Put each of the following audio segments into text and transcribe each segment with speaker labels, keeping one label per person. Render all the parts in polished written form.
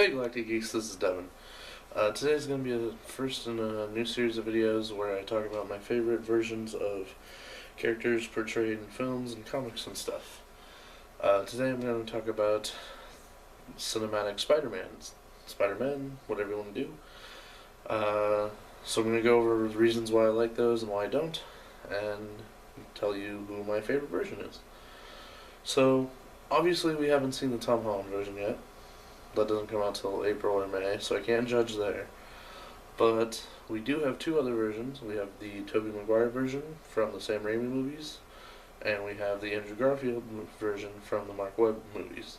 Speaker 1: Hey Galactic Geeks, this is Devin. Today's going to be the first in a new series of videos where I talk about my favorite versions of characters portrayed in films and comics and stuff. Today I'm going to talk about cinematic Spider-Man, whatever you want to do. So I'm going to go over the reasons why I like those and why I don't, and tell you who my favorite version is. So, obviously we haven't seen the Tom Holland version yet. That doesn't come out till April or May, so I can't judge there. But we do have two other versions. We have the Tobey Maguire version from the Sam Raimi movies, and we have the Andrew Garfield version from the Mark Webb movies.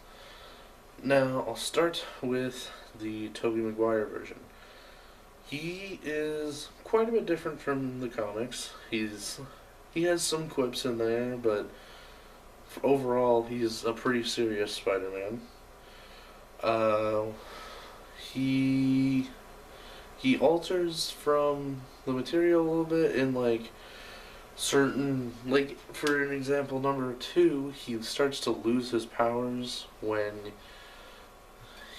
Speaker 1: Now, I'll start with the Tobey Maguire version. He is quite a bit different from the comics. He has some quips in there, but overall, he's a pretty serious Spider-Man. He alters from the material a little bit in certain, for an example, number 2, he starts to lose his powers when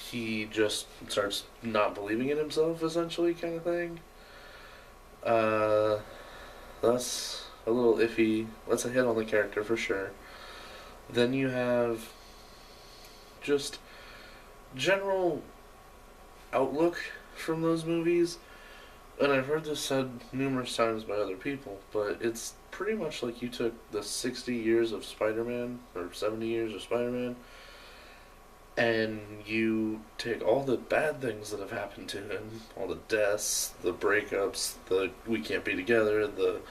Speaker 1: he just starts not believing in himself, essentially, kind of thing. That's a little iffy. That's a hit on the character for sure. Then you have just general outlook from those movies, and I've heard this said numerous times by other people, but it's pretty much like you took the 60 years of Spider-Man, or 70 years of Spider-Man, and you take all the bad things that have happened to him, all the deaths, the breakups, the we can't be together, the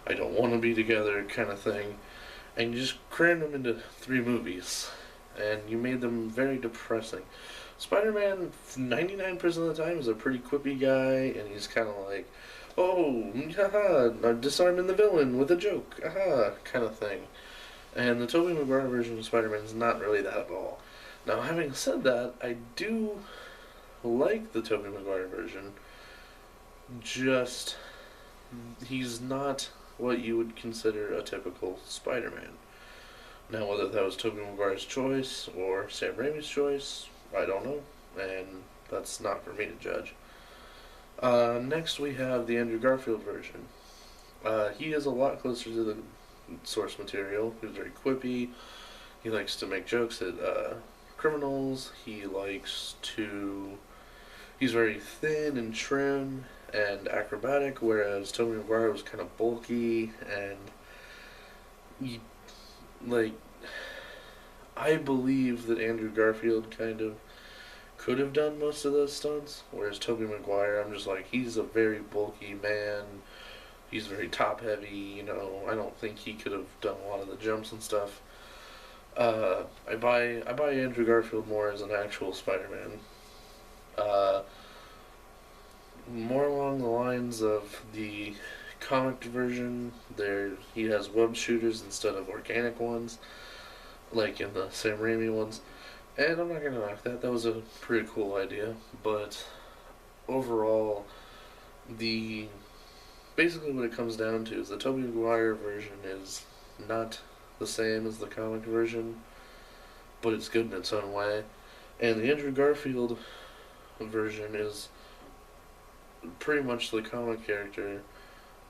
Speaker 1: I don't want to be together kind of thing, and you just crammed them into 3 movies. And you made them very depressing. Spider-Man, 99% of the time, is a pretty quippy guy, and he's kind of like, oh, haha, I'm disarming the villain with a joke, aha, kind of thing. And the Tobey Maguire version of Spider-Man is not really that at all. Now, having said that, I do like the Tobey Maguire version, just, he's not what you would consider a typical Spider-Man. Now, whether that was Tobey Maguire's choice or Sam Raimi's choice, I don't know, and that's not for me to judge. Next, we have the Andrew Garfield version. He is a lot closer to the source material. He's very quippy. He likes to make jokes at criminals. He's very thin and trim and acrobatic, whereas Tobey Maguire was kind of bulky and I believe that Andrew Garfield kind of could have done most of those stunts, whereas Tobey Maguire, I'm just like, he's a very bulky man, he's very top heavy, I don't think he could have done a lot of the jumps and stuff. I buy Andrew Garfield more as an actual Spider-Man. More along the lines of the comic version, he has web shooters instead of organic ones, like in the Sam Raimi ones, and I'm not gonna knock that. That was a pretty cool idea, but overall, basically what it comes down to is the Tobey Maguire version is not the same as the comic version, but it's good in its own way, and the Andrew Garfield version is pretty much the comic character,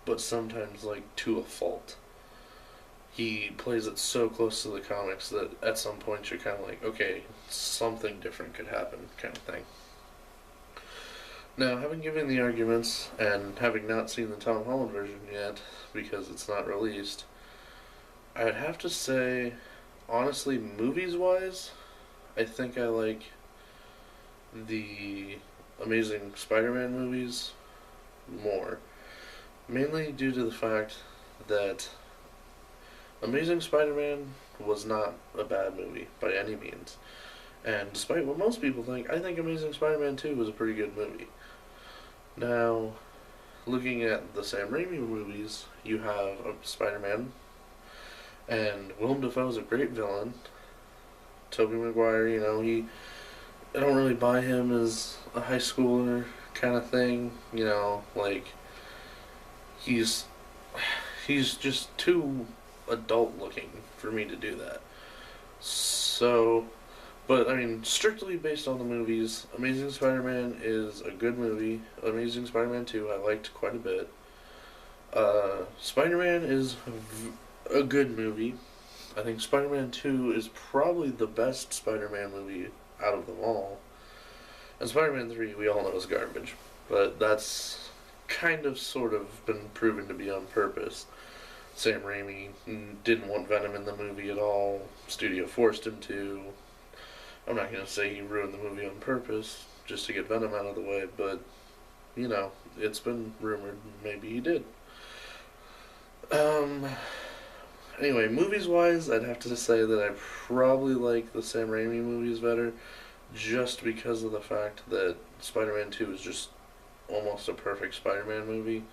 Speaker 1: but sometimes to a fault. He plays it so close to the comics that at some point you're kind of like, okay, something different could happen, kind of thing. Now, having given the arguments, and having not seen the Tom Holland version yet, because it's not released, I would have to say, honestly, movies-wise, I think I like the Amazing Spider-Man movies more. Mainly due to the fact that Amazing Spider-Man was not a bad movie by any means. And despite what most people think, I think Amazing Spider-Man 2 was a pretty good movie. Now, looking at the Sam Raimi movies, you have Spider-Man, and Willem Dafoe is a great villain. Tobey Maguire, I don't really buy him as a high schooler kind of thing, he's just too adult looking for me to do that. So But, I mean, strictly based on the movies, Amazing Spider-Man is a good movie. Amazing Spider-Man 2 I liked quite a bit. Spider-Man is a good movie. I think Spider-Man 2 is probably the best Spider-Man movie out of them all. And Spider-Man 3 we all know is garbage. But that's kind of sort of been proven to be on purpose. Sam Raimi didn't want Venom in the movie at all. Studio forced him to. I'm not going to say he ruined the movie on purpose just to get Venom out of the way, but, you know, it's been rumored maybe he did. Anyway, movies-wise, I'd have to say that I probably like the Sam Raimi movies better, just because of the fact that Spider-Man 2 is just almost a perfect Spider-Man movie.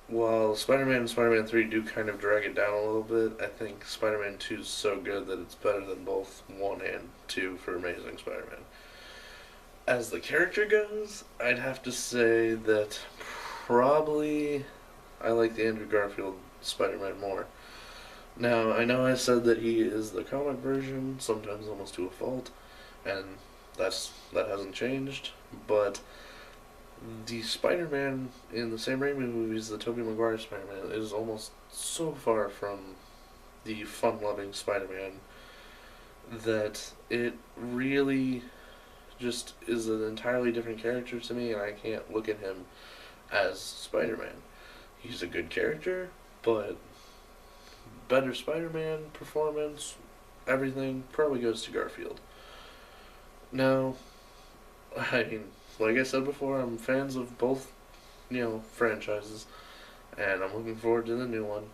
Speaker 1: While Spider-Man and Spider-Man 3 do kind of drag it down a little bit, I think Spider-Man 2 is so good that it's better than both 1 and 2 for Amazing Spider-Man. As the character goes, I'd have to say that probably I like the Andrew Garfield Spider-Man more. Now, I know I said that he is the comic version, sometimes almost to a fault, and that hasn't changed, but the Spider-Man in the Sam Raimi movies, the Tobey Maguire Spider-Man, is almost so far from the fun-loving Spider-Man that it really just is an entirely different character to me, and I can't look at him as Spider-Man. He's a good character, but better Spider-Man performance, everything probably goes to Garfield. Now, I mean, like I said before, I'm fans of both, franchises, and I'm looking forward to the new one.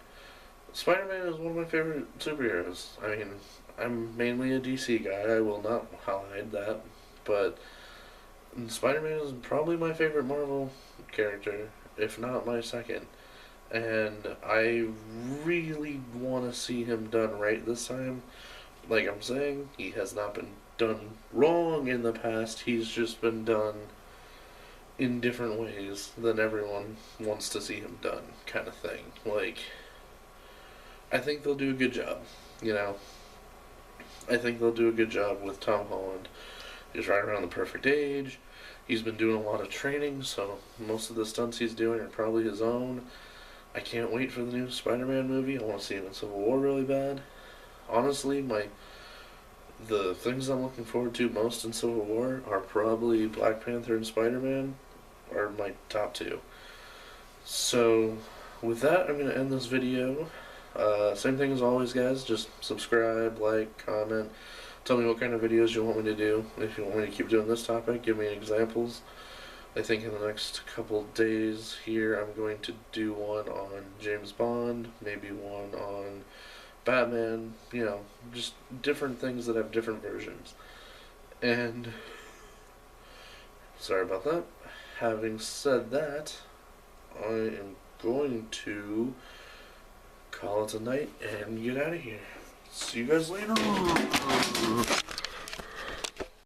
Speaker 1: Spider-Man is one of my favorite superheroes. I mean, I'm mainly a DC guy, I will not hide that, but Spider-Man is probably my favorite Marvel character, if not my second. And I really want to see him done right this time. Like I'm saying, he has not been done wrong in the past, he's just been done in different ways than everyone wants to see him done, kind of thing. Like, I think they'll do a good job, I think they'll do a good job with Tom Holland. He's right around the perfect age. He's been doing a lot of training, so most of the stunts he's doing are probably his own. I can't wait for the new Spider-Man movie. I want to see him in Civil War really bad. Honestly, the things I'm looking forward to most in Civil War are probably Black Panther and Spider-Man, are my top two. So, with that, I'm going to end this video. Same thing as always, guys. Just subscribe, like, comment. Tell me what kind of videos you want me to do. If you want me to keep doing this topic, give me examples. I think in the next couple days here, I'm going to do one on James Bond, maybe one on Batman, just different things that have different versions. And, sorry about that. Having said that, I am going to call it a night and get out of here. See you guys later.